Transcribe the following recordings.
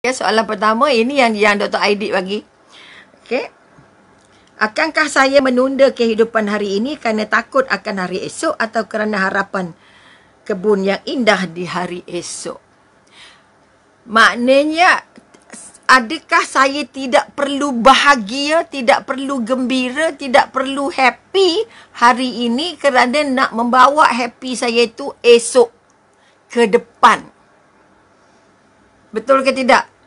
Okay, soalan pertama ini yang Dr. Aidit bagi. Okay. Akankah saya menunda kehidupan hari ini kerana takut akan hari esok atau kerana harapan kebun yang indah di hari esok? Maknanya, adakah saya tidak perlu bahagia, tidak perlu gembira, tidak perlu happy hari ini kerana nak membawa happy saya itu esok ke depan? Betul ke tidak?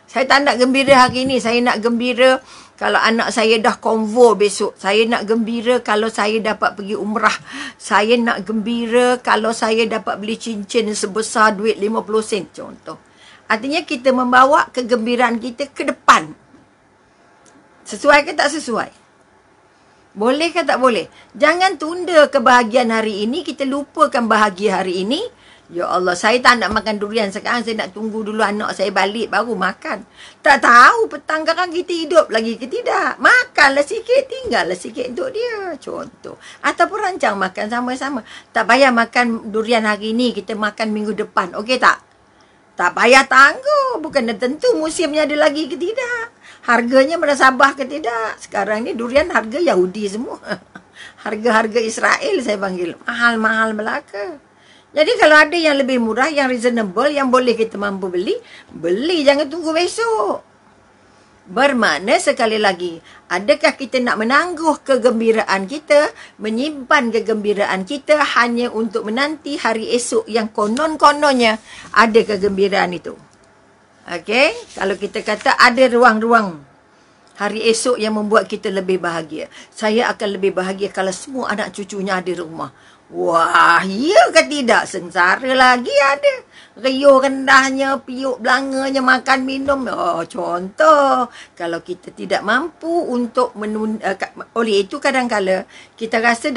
Saya tak nak gembira hari ini. Saya nak gembira kalau anak saya dah konvo besok. Saya nak gembira kalau saya dapat pergi umrah. Saya nak gembira kalau saya dapat beli cincin sebesar duit 50 sen. Contoh. Artinya kita membawa kegembiraan kita ke depan. Sesuai ke tak sesuai? Boleh ke tak boleh? Jangan tunda kebahagiaan hari ini. Kita lupakan bahagia hari ini. Ya Allah, saya tak nak makan durian sekarang. Saya nak tunggu dulu anak saya balik baru makan. Tak tahu petang sekarang kita hidup lagi ke tidak. Makanlah sikit, tinggallah sikit untuk dia. Contoh. Ataupun rancang makan sama-sama. Tak payah makan durian hari ni, kita makan minggu depan. Okey tak? Tak payah tangguh. Bukan tentu musimnya ada lagi ke tidak. Harganya merasabah ke tidak. Sekarang ni durian harga Yahudi semua. Harga-harga Israel saya panggil. Mahal-mahal belaka. Jadi kalau ada yang lebih murah, yang reasonable, yang boleh kita mampu beli, beli, jangan tunggu besok. Bermakna sekali lagi, adakah kita nak menangguh kegembiraan kita, menyimpan kegembiraan kita hanya untuk menanti hari esok yang konon-kononnya ada kegembiraan itu. Okey, kalau kita kata ada ruang-ruang hari esok yang membuat kita lebih bahagia. Saya akan lebih bahagia kalau semua anak cucunya ada di rumah. Wah, iya ke tidak? Sengsara lagi ada. Riuh rendahnya, piuk belanganya, makan minum. Oh, contoh. Kalau kita tidak mampu untuk menunda, oleh itu kadang-kala kita rasa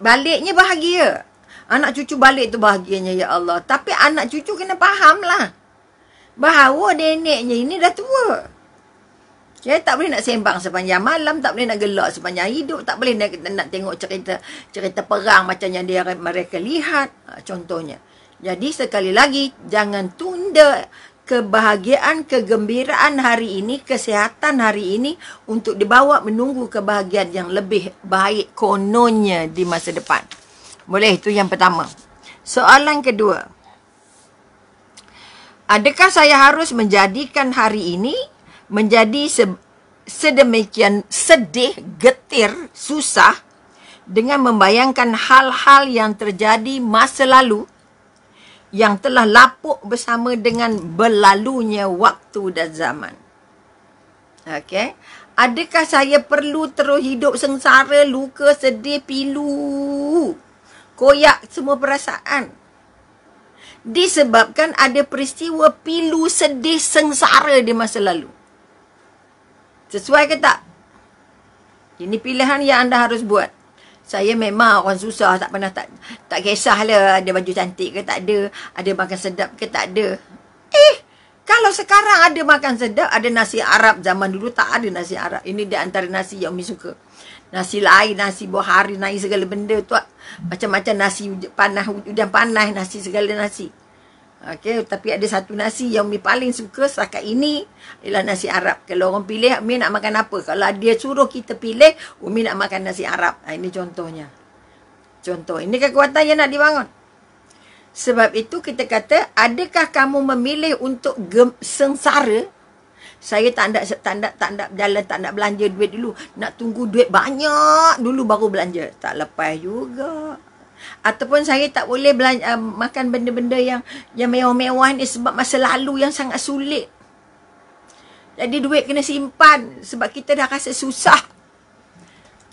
baliknya bahagia. Anak cucu balik tu bahagianya, ya Allah. Tapi anak cucu kena faham lah. Bahawa neneknya ini dah tua. Okay, tak boleh nak sembang sepanjang malam, tak boleh nak gelak sepanjang hidup, tak boleh nak tengok cerita perang macam yang mereka lihat, contohnya. Jadi sekali lagi, jangan tunda kebahagiaan, kegembiraan hari ini, kesihatan hari ini untuk dibawa menunggu kebahagiaan yang lebih baik kononnya di masa depan. Boleh, itu yang pertama. Soalan kedua. Adakah saya harus menjadikan hari ini menjadi sedemikian sedih, getir, susah dengan membayangkan hal-hal yang terjadi masa lalu yang telah lapuk bersama dengan berlalunya waktu dan zaman. Okey. Adakah saya perlu terus hidup sengsara, luka, sedih, pilu, koyak semua perasaan? Disebabkan ada peristiwa pilu, sedih, sengsara di masa lalu. Sesuai ke tak? Ini pilihan yang anda harus buat. Saya memang orang susah, tak pernah tak kisahlah ada baju cantik ke tak ada, ada makan sedap ke tak ada. Kalau sekarang ada makan sedap, ada nasi Arab, zaman dulu tak ada nasi Arab. Ini di antara nasi yang Umi suka. Nasi lain, nasi buah hari, nasi segala benda tu. Macam-macam nasi panas, udang panas, nasi segala nasi. Okey, tapi ada satu nasi yang Umi paling suka setakat ini ialah nasi Arab. Kalau orang pilih, Umi nak makan apa? Kalau dia suruh kita pilih, Umi nak makan nasi Arab. Ini contohnya. Contoh, ini kekuatan yang nak dibangun. Sebab itu kita kata, adakah kamu memilih untuk sengsara? Saya tak nak jalan, tak nak belanja duit dulu. Nak tunggu duit banyak dulu baru belanja. Tak lepas juga. Ataupun saya tak boleh belanja, makan benda-benda yang mewah-mewah ni sebab masa lalu yang sangat sulit. Jadi duit kena simpan sebab kita dah rasa susah.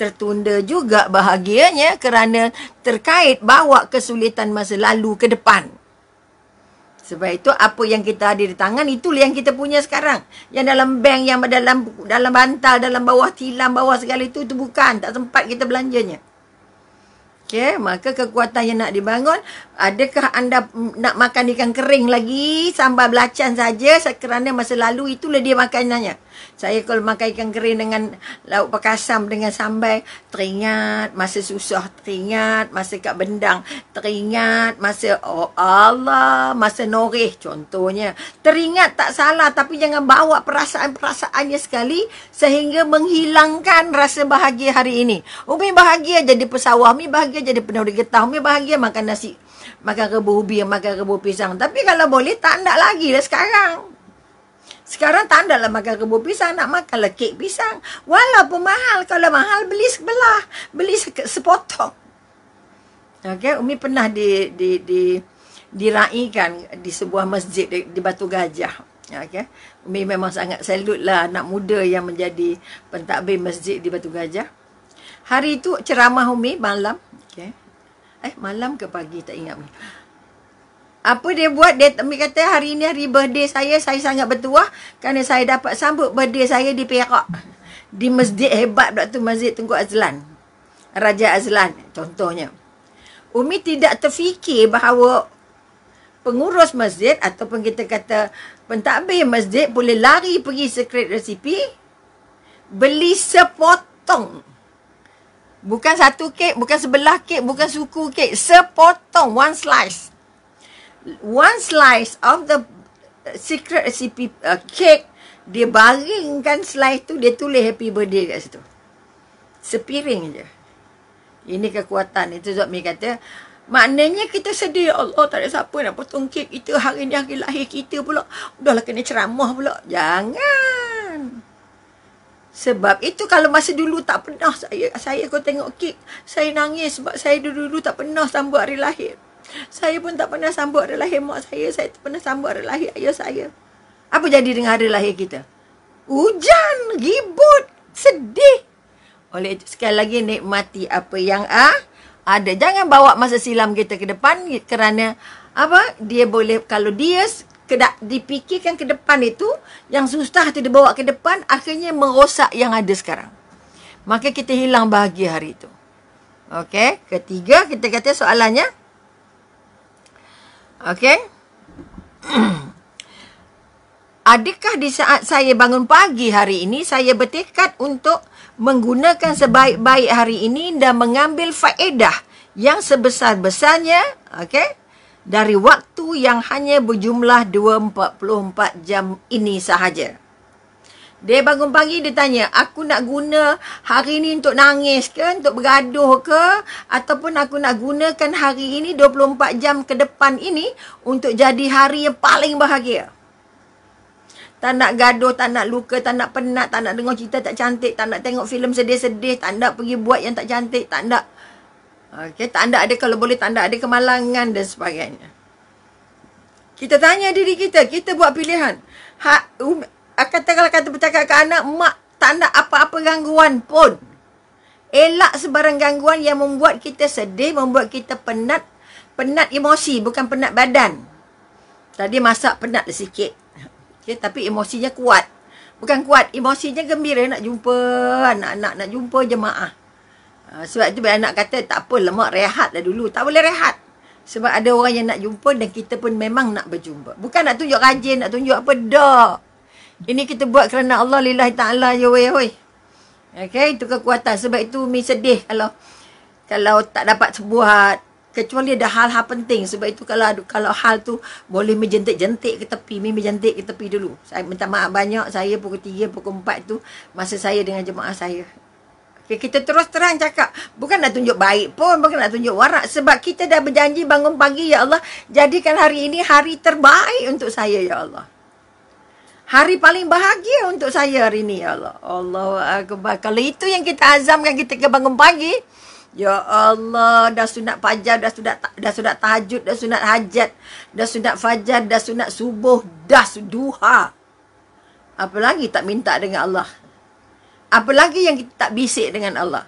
Tertunda juga bahagianya kerana terkait bawa kesulitan masa lalu ke depan. Sebab itu apa yang kita ada di tangan itulah yang kita punya sekarang. Yang dalam bank, yang dalam bantal, dalam bawah tilam, bawah segala itu bukan. Tak sempat kita belanjanya. Okey, maka kekuatan yang nak dibangun, adakah anda nak makan ikan kering lagi, sambal belacan saja kerana masa lalu itulah dia makanannya. Saya kalau makan ikan kering dengan lauk pakasam dengan sambal, teringat masa susah, teringat masa kat Bendang, teringat masa oh Allah, masa Noreh contohnya. Teringat tak salah, tapi jangan bawa perasaan-perasaannya sekali sehingga menghilangkan rasa bahagia hari ini. Umi bahagia jadi pesawah, Umi bahagia jadi penuh getah, Umi bahagia makan nasi, makan rebus ubi, makan rebus pisang. Tapi kalau boleh tak nak lagi lah sekarang. Sekarang tak nak lah makan rebus pisang, nak makan lah kek pisang. Walaupun mahal, kalau mahal beli sebelah, beli sepotong. Okay, Umi pernah diraikan di sebuah masjid di Batu Gajah. Okay. Umi memang sangat salut lah anak muda yang menjadi pentadbir masjid di Batu Gajah. Hari itu ceramah Umi malam. Okay. Malam ke pagi tak ingat Umi. Apa dia buat? Umi kata hari ini hari birthday saya sangat bertuah kerana saya dapat sambut birthday saya di Perak. Di masjid hebat tu, Masjid Tunku Azlan. Raja Azlan contohnya. Umi tidak terfikir bahawa pengurus masjid ataupun kita kata pentadbir masjid boleh lari pergi secret recipe, beli sepotong. Bukan satu kek, bukan sebelah kek, bukan suku kek. Sepotong, one slice. One slice of the secret recipe cake, dia baringkan slice tu, dia tulis happy birthday kat situ. Sepiring je. Ini kekuatan. Itu Zokmi kata, maknanya kita sedih, Allah tak ada siapa nak potong kek kita, hari ni hari lahir kita pula. Udahlah kena ceramah pula. Jangan. Sebab itu kalau masa dulu tak pernah saya kau tengok kek, saya nangis sebab saya dulu tak pernah sambut hari lahir. Saya pun tak pernah sambut hari lahir mak saya tak pernah sambut hari lahir ayah saya. Apa jadi dengan hari lahir kita? Hujan, ribut, sedih. Oleh itu sekali lagi nikmati apa yang ada. Jangan bawa masa silam kita ke depan kerana apa? Dia boleh, kalau dia dipikirkan ke depan itu, yang susah tu dibawa ke depan, akhirnya merosak yang ada sekarang. Maka kita hilang bahagia hari itu. Okey, ketiga kita kata soalannya. Okey. Adakah di saat saya bangun pagi hari ini, saya bertekad untuk menggunakan sebaik-baik hari ini dan mengambil faedah yang sebesar-besarnya, okey, dari waktu yang hanya berjumlah 24 jam ini sahaja. Dia bangun pagi, dia tanya, aku nak guna hari ini untuk nangis ke, untuk bergaduh ke, ataupun aku nak gunakan hari ini 24 jam ke depan ini untuk jadi hari yang paling bahagia. Tak nak gaduh, tak nak luka, tak nak penat, tak nak dengar cerita tak cantik, tak nak tengok filem sedih-sedih, tak nak pergi buat yang tak cantik, tak nak. Okay, tak nak ada, kalau boleh tak nak ada kemalangan dan sebagainya. Kita tanya diri kita buat pilihan. Kalau kata bercakap ke anak, mak tak nak apa-apa gangguan pun. Elak sebarang gangguan yang membuat kita sedih, membuat kita penat. Penat emosi, bukan penat badan. Tadi masak penat sikit. Okay, tapi emosinya kuat. Bukan kuat, emosinya gembira nak jumpa anak-anak, nak jumpa jemaah. Sebab itu anak kata, tak apa, mak rehat dah dulu. Tak boleh rehat. Sebab ada orang yang nak jumpa dan kita pun memang nak berjumpa. Bukan nak tunjuk rajin, nak tunjuk apa, dah. Ini kita buat kerana Allah lillahi ta'ala, yoi. Okay, itu kekuatan. Sebab itu Umi sedih kalau tak dapat buat. Kecuali ada hal-hal penting. Sebab itu kalau hal tu boleh menjentik-jentik ke tepi, Umi menjentik ke tepi dulu. Saya minta maaf banyak, saya pukul 3, pukul 4 tu masa saya dengan jemaah saya. Okay, kita terus terang cakap. Bukan nak tunjuk baik pun, bukan nak tunjuk warak. Sebab kita dah berjanji bangun pagi, ya Allah, jadikan hari ini hari terbaik untuk saya, ya Allah. Hari paling bahagia untuk saya hari ini, ya Allah. Allahu Akbar. Kalau itu yang kita azamkan kita ke bangun pagi, ya Allah, dah sunat fajar, dah sunat tahajud, dah sunat hajat, dah sunat fajar, dah sunat subuh, dah duha. Apa lagi tak minta dengan Allah? Apa lagi yang kita tak bisik dengan Allah?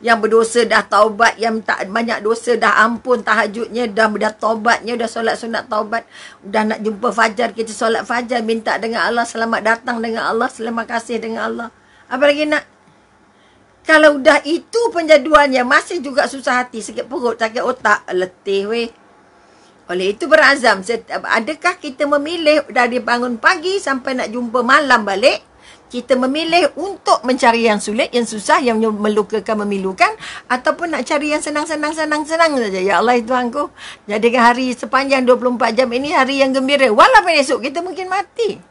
Yang berdosa dah taubat, yang tak banyak dosa dah ampun, tahajudnya dah taubatnya, dah solat sunat taubat, dah nak jumpa fajar, kita solat fajar, minta dengan Allah, selamat datang dengan Allah, selamat kasih dengan Allah. Apa lagi nak? Kalau dah itu penjaduannya, masih juga susah hati, sakit perut, sakit otak, letih weh. Oleh itu berazam, adakah kita memilih dari bangun pagi sampai nak jumpa malam balik, kita memilih untuk mencari yang sulit, yang susah, yang melukakan, memilukan, ataupun nak cari yang senang-senang saja. Ya Allah Tuhanku, jadikan hari sepanjang 24 jam ini hari yang gembira. Walaupun esok kita mungkin mati.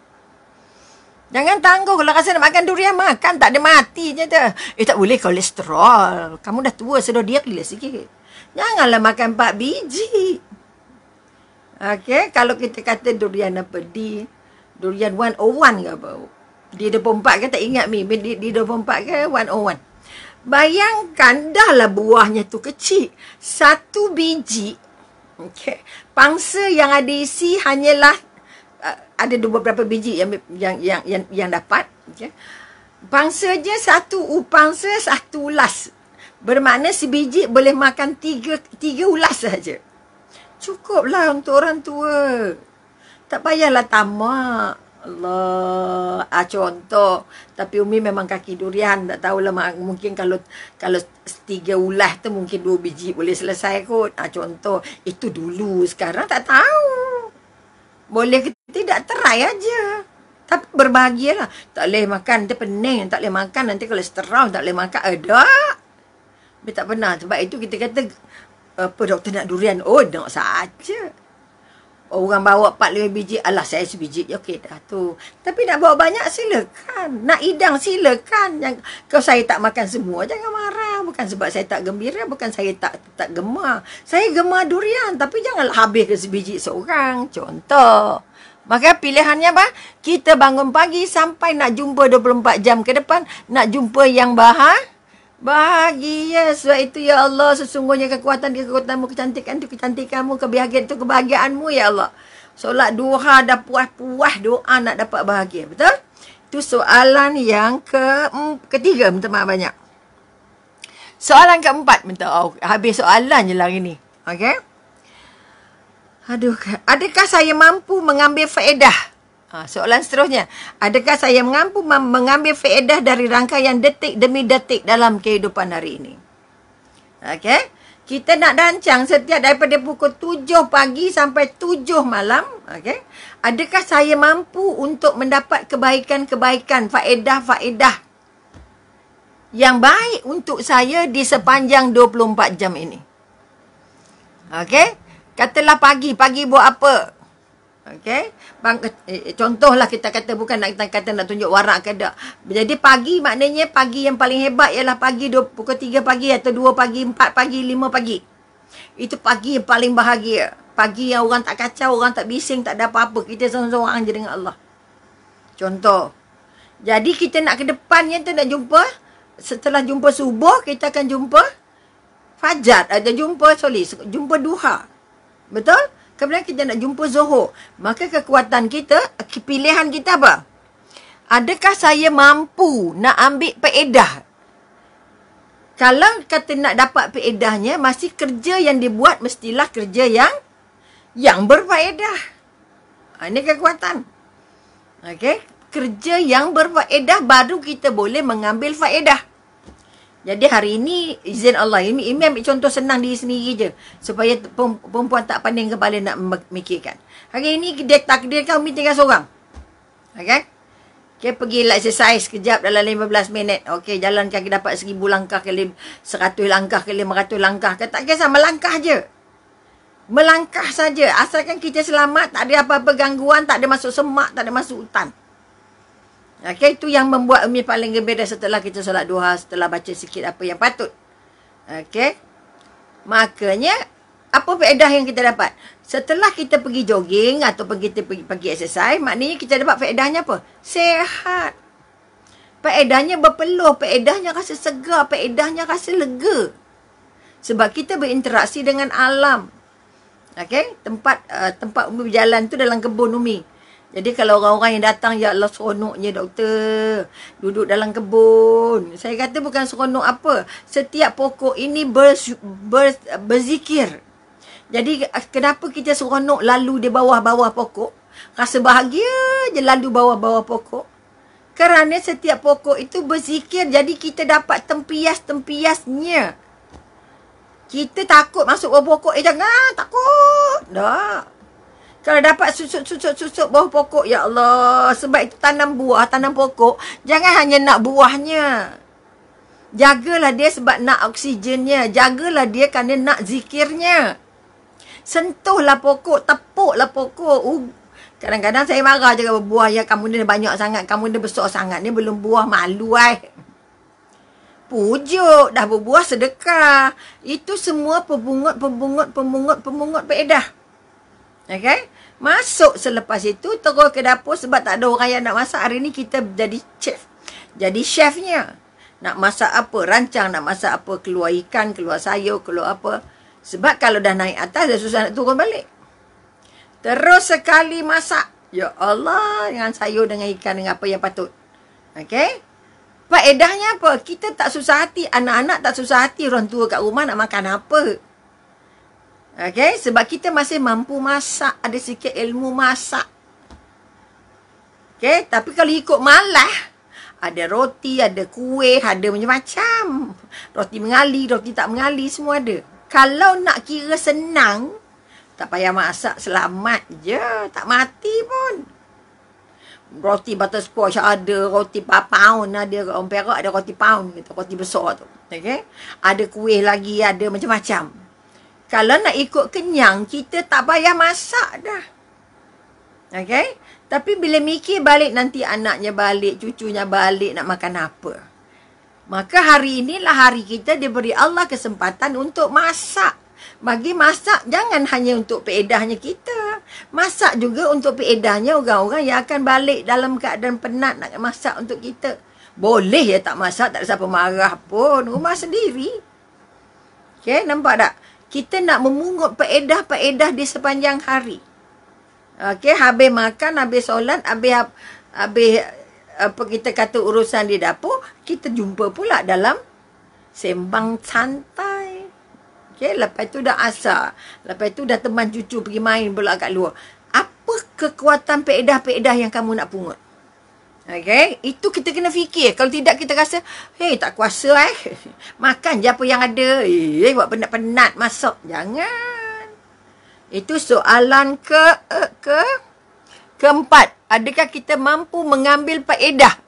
Jangan tangguh, kalau rasa nak makan durian, makan, tak ada mati je tu. Tak boleh kolesterol. Kamu dah tua, sedar dia gila sikit. Janganlah makan 4 biji. Okey, kalau kita kata durian apa? Durian 101 ke apa? Di 24 kan tak ingat Mi. Di 24 ke 101. Bayangkan dah lah buahnya tu kecil. 1 biji. Okey. Pangsa yang ada isi hanyalah ada beberapa biji yang dapat. Okey. Pangsa je pangsa 1 ulas. Bermakna sebiji boleh makan 3 ulas saja. Cukuplah untuk orang tua. Tak payahlah tamak. Allah. Contoh. Tapi Umi memang kaki durian. Tak tahulah. Mungkin kalau 3 ulas tu mungkin 2 biji boleh selesai kot. Contoh. Itu dulu. Sekarang tak tahu. Boleh ke tidak, try aja. Tapi berbahagialah. Tak boleh makan. Nanti pening. Tak boleh makan. Nanti kolesterol. Tak boleh makan. Ada. Tapi tak pernah. Sebab itu kita kata, apa doktor nak durian? Oh, nak saja. Orang bawa 4-5 biji. Alah, saya sebiji. Okey dah tu. Tapi nak bawa banyak, silakan. Nak hidang, silakan. Kalau saya tak makan semua, jangan marah. Bukan sebab saya tak gembira. Bukan saya tak gemar. Saya gemar durian. Tapi janganlah habis ke sebiji seorang. Contoh. Maka pilihannya apa? Kita bangun pagi sampai nak jumpa 24 jam ke depan. Nak jumpa yang bahagia. Sebab itu ya Allah, sesungguhnya kekuatanmu, kecantikan itu kecantikanmu, kebahagiaan itu kebahagiaanmu ya Allah. Solat duha dah puas-puas doa nak dapat bahagia. Betul? Itu soalan yang ketiga. Minta maaf banyak. Soalan keempat. Habis soalan je lah hari ni. Okey? Aduh, adakah saya mampu mengambil faedah? Soalan seterusnya. Adakah saya mampu mengambil faedah dari rangkaian detik demi detik dalam kehidupan hari ini? Okey. Kita nak rancang setiap daripada pukul 7 pagi sampai 7 malam. Okey. Adakah saya mampu untuk mendapat kebaikan-kebaikan, faedah-faedah yang baik untuk saya di sepanjang 24 jam ini? Okey. Katalah pagi buat apa? Okey. Contohlah kita kata, bukan nak tunjuk warak ke tak. Jadi pagi maknanya pagi yang paling hebat ialah pagi pukul 3 pagi atau 2 pagi, 4 pagi, 5 pagi. Itu pagi yang paling bahagia. Pagi yang orang tak kacau, orang tak bising, tak ada apa-apa. Kita seorang-seorang je dengan Allah. Contoh. Jadi kita nak ke depannya tu nak jumpa, setelah jumpa subuh, kita akan jumpa fajar. Jumpa duha. Betul? Kemudian kita nak jumpa zuhur. Maka kekuatan kita, pilihan kita apa? Adakah saya mampu nak ambil faedah? Kalau kata nak dapat faedahnya, masih kerja yang dibuat mestilah kerja yang berfaedah. Ini kekuatan. Okey? Kerja yang berfaedah baru kita boleh mengambil faedah. Jadi hari ini, izin Allah, ini ambil contoh senang diri sendiri je. Supaya perempuan tak pandai kepala nak memikirkan. Hari ini, dia takdirkan Umi tinggal seorang. Okay? Okay, pergilah exercise sekejap dalam 15 minit. Okay, jalan kaki dapat 1000 langkah ke 100 langkah ke 500 langkah. Tak kisah, melangkah je. Melangkah saja. Asalkan kita selamat, tak ada apa-apa gangguan, tak ada masuk semak, tak ada masuk hutan. Okay, itu yang membuat Umi paling gembira setelah kita solat duha, setelah baca sikit apa yang patut. Okay. Makanya, apa faedah yang kita dapat? Setelah kita pergi jogging atau kita pergi exercise, maknanya kita dapat faedahnya apa? Sehat. Faedahnya berpeluh, faedahnya rasa segar, faedahnya rasa lega. Sebab kita berinteraksi dengan alam. Okay. Tempat Umi berjalan tu dalam kebun Umi. Jadi kalau orang-orang yang datang, ya Allah seronoknya doktor. Duduk dalam kebun. Saya kata bukan seronok apa. Setiap pokok ini berzikir. Jadi kenapa kita seronok lalu di bawah-bawah pokok? Rasa bahagia je lalu bawah-bawah pokok. Kerana setiap pokok itu berzikir, jadi kita dapat tempias-tempiasnya. Kita takut masuk bawah pokok, jangan, takut. Tak. Kalau dapat susuk bawah pokok, ya Allah. Sebab itu tanam buah, tanam pokok, jangan hanya nak buahnya. Jagalah dia sebab nak oksigennya. Jagalah dia kerana nak zikirnya. Sentuhlah pokok, tepuklah pokok. Kadang-kadang saya marah je kalau buah yang kamu ni banyak sangat, kamu ni besar sangat, ni belum buah, malu Pujuk, dah berbuah sedekah. Itu semua pemungut faedah. Okay? Masuk selepas itu, terus ke dapur sebab tak ada orang yang nak masak. Hari ni kita jadi chef. Jadi chefnya. Nak masak apa, rancang nak masak apa, keluar ikan, keluar sayur, keluar apa. Sebab kalau dah naik atas, dah susah nak turun balik. Terus sekali masak. Ya Allah, dengan sayur, dengan ikan, dengan apa yang patut. Okay? Faedahnya apa? Kita tak susah hati. Anak-anak tak susah hati. Orang tua kat rumah nak makan apa. Okay? Sebab kita masih mampu masak. Ada sikit ilmu masak. Okay? Tapi kalau ikut malah, ada roti, ada kuih, ada macam-macam. Roti mengali, roti tak mengali, semua ada. Kalau nak kira senang, tak payah masak, selamat je. Tak mati pun. Roti butterscotch ada, roti pound ada. Orang Perak ada roti pound, gitu, roti besar tu. Okay? Ada kuih lagi, ada macam-macam. Kalau nak ikut kenyang, kita tak payah masak dah. Okay? Tapi bila mikir balik, nanti anaknya balik, cucunya balik, nak makan apa. Maka hari inilah hari kita diberi Allah kesempatan untuk masak. Bagi masak, jangan hanya untuk faedahnya kita. Masak juga untuk faedahnya orang-orang yang akan balik dalam keadaan penat nak masak untuk kita. Boleh ya tak masak, tak ada siapa marah pun. Rumah sendiri. Okay, nampak tak? Kita nak memungut faedah-faedah di sepanjang hari. Okay, habis makan, habis solat, habis apa kita kata urusan di dapur, kita jumpa pula dalam sembang santai. Okay, lepas tu dah asar. Lepas tu dah teman cucu pergi main pula kat luar. Apa kekuatan faedah-faedah yang kamu nak pungut? Okay, itu kita kena fikir. Kalau tidak kita rasa, hey, tak kuasa makan je apa yang ada. Buat penat-penat masak. Jangan. Itu soalan keempat. Adakah kita mampu mengambil faedah?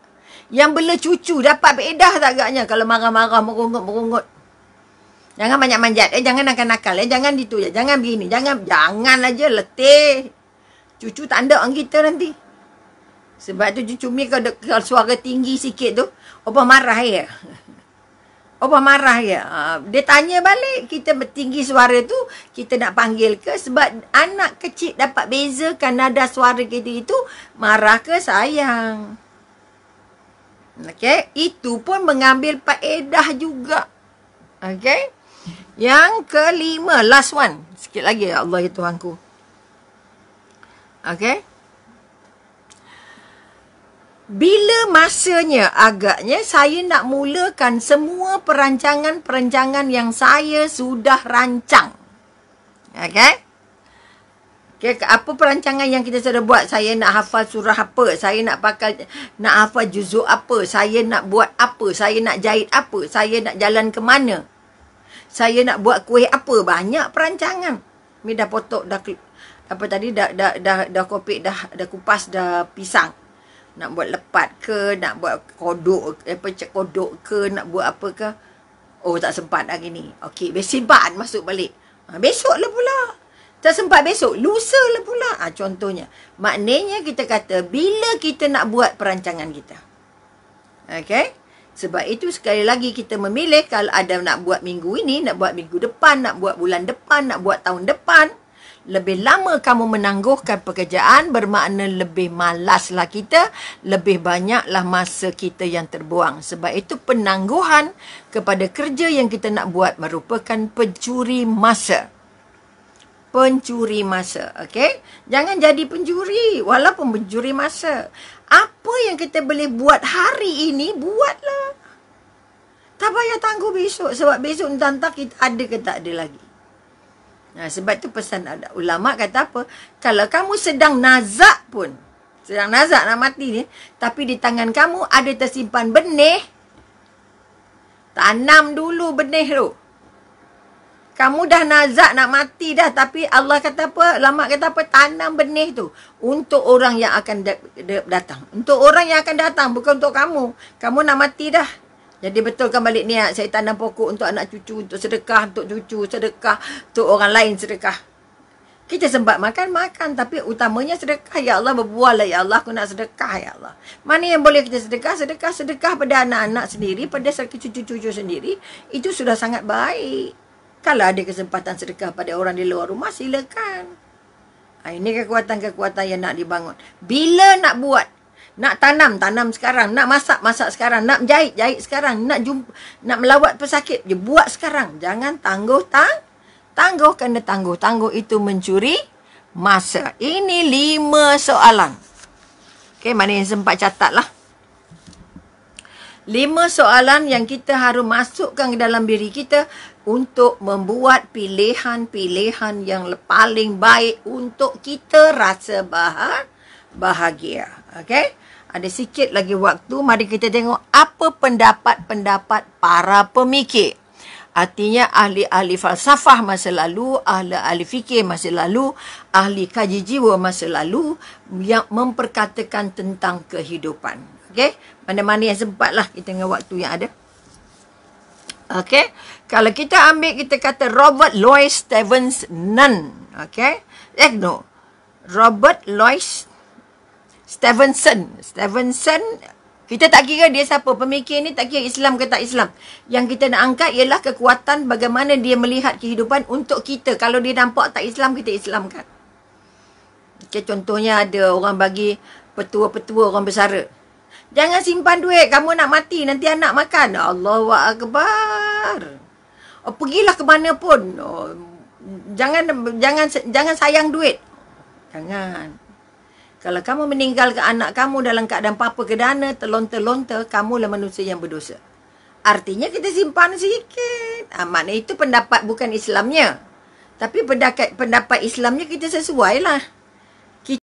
Yang bela cucu dapat faedah tak agaknya kalau marah-marah, merungut-merungut? Jangan banyak manjat. Jangan nakal-nakal. Jangan itu je. Jangan begini. Jangan aja letih. Cucu tak ada orang kita nanti. Sebab tu cucu mi kalau suara tinggi sikit tu, Opah marah ya. Opah marah ya. Dia tanya balik. Kita bertinggi suara tu, kita nak panggil ke? Sebab anak kecil dapat bezakan nada suara kita itu, marah ke sayang. Okay. Itu pun mengambil faedah juga. Okay. Yang kelima, last one. Sikit lagi ya Allah ya Tuhanku. Okay. Bila masanya agaknya saya nak mulakan semua perancangan-perancangan yang saya sudah rancang. Okay. Okay, apa perancangan yang kita sudah buat? Saya nak hafal surah apa? Saya nak hafal juzuk apa? Saya nak buat apa? Saya nak jahit apa? Saya nak jalan ke mana? Saya nak buat kuih apa? Banyak perancangan. Mi dah potong, dah apa tadi, dah kopik, dah kupas, dah pisang. Nak buat lepat ke, nak buat kodok, kodok ke, nak buat apa ke. Oh, tak sempat hari ni. Okey, simpan masuk balik. Besok lah pula. Tak sempat besok, lusa lah pula. Contohnya. Maknanya kita kata, bila kita nak buat perancangan kita. Okay? Sebab itu sekali lagi kita memilih kalau ada nak buat minggu ini, nak buat minggu depan, nak buat bulan depan, nak buat tahun depan. Lebih lama kamu menangguhkan pekerjaan bermakna lebih malaslah kita, lebih banyaklah masa kita yang terbuang. Sebab itu penangguhan kepada kerja yang kita nak buat merupakan pencuri masa. Pencuri masa, okey? Jangan jadi pencuri walaupun pencuri masa. Apa yang kita boleh buat hari ini, buatlah. Tak payah tangguh besok. Sebab besok entah kita ada ke tak ada lagi. Nah, sebab tu pesan ada ulama' kata apa? Kalau kamu sedang nazak pun, sedang nazak nak mati ni, tapi di tangan kamu ada tersimpan benih. Tanam dulu benih tu. Kamu dah nazak nak mati dah, tapi Allah kata apa? Ulama kata apa? Tanam benih tu untuk orang yang akan datang. Untuk orang yang akan datang, bukan untuk kamu. Kamu nak mati dah. Jadi betulkan balik niat. Saya tanam pokok untuk anak cucu, untuk sedekah, untuk cucu, sedekah, untuk orang lain sedekah. Kita sempat makan. Tapi utamanya sedekah. Ya Allah, berbual lah. Ya Allah, aku nak sedekah. Ya Allah. Mana yang boleh kita sedekah? Sedekah pada anak-anak sendiri, pada cucu-cucu sendiri. Itu sudah sangat baik. Kalau ada kesempatan sedekah pada orang di luar rumah, silakan. Ini kekuatan-kekuatan yang nak dibangun. Bila nak buat? Nak tanam sekarang. Nak masak sekarang. Nak jahit sekarang. Nak melawat pesakit, buat sekarang. Jangan tangguh. Kena tangguh. Tangguh itu mencuri masa. Ini 5 soalan. Okey, mana yang sempat catat lah. 5 soalan yang kita harus masukkan ke dalam diri kita untuk membuat pilihan-pilihan yang paling baik untuk kita rasa bahagia. Okey? Ada sikit lagi waktu. Mari kita tengok apa pendapat-pendapat para pemikir. Artinya ahli-ahli falsafah masa lalu, ahli-ahli fikir masa lalu, ahli kaji jiwa masa lalu yang memperkatakan tentang kehidupan. Okey? Mana-mana yang sempat lah kita dengan waktu yang ada. Okey? Kalau kita ambil, kita kata Robert Louis Stevenson. Okey? No. Robert Louis Stevenson. Kita tak kira dia siapa. Pemikir ni tak kira Islam ke tak Islam. Yang kita nak angkat ialah kekuatan bagaimana dia melihat kehidupan untuk kita. Kalau dia nampak tak Islam, kita Islamkan. Okay, contohnya ada orang bagi petua-petua orang bersara. Jangan simpan duit. Kamu nak mati. Nanti anak makan. Allahu Akbar. Pergilah ke mana pun. Jangan sayang duit. Jangan. Kalau kamu meninggalkan anak kamu dalam keadaan papa kedana, terlontar-lontar, kamulah manusia yang berdosa. Artinya kita simpan sikit. Maknanya itu pendapat bukan Islamnya. Tapi pendapat Islamnya kita sesuailah.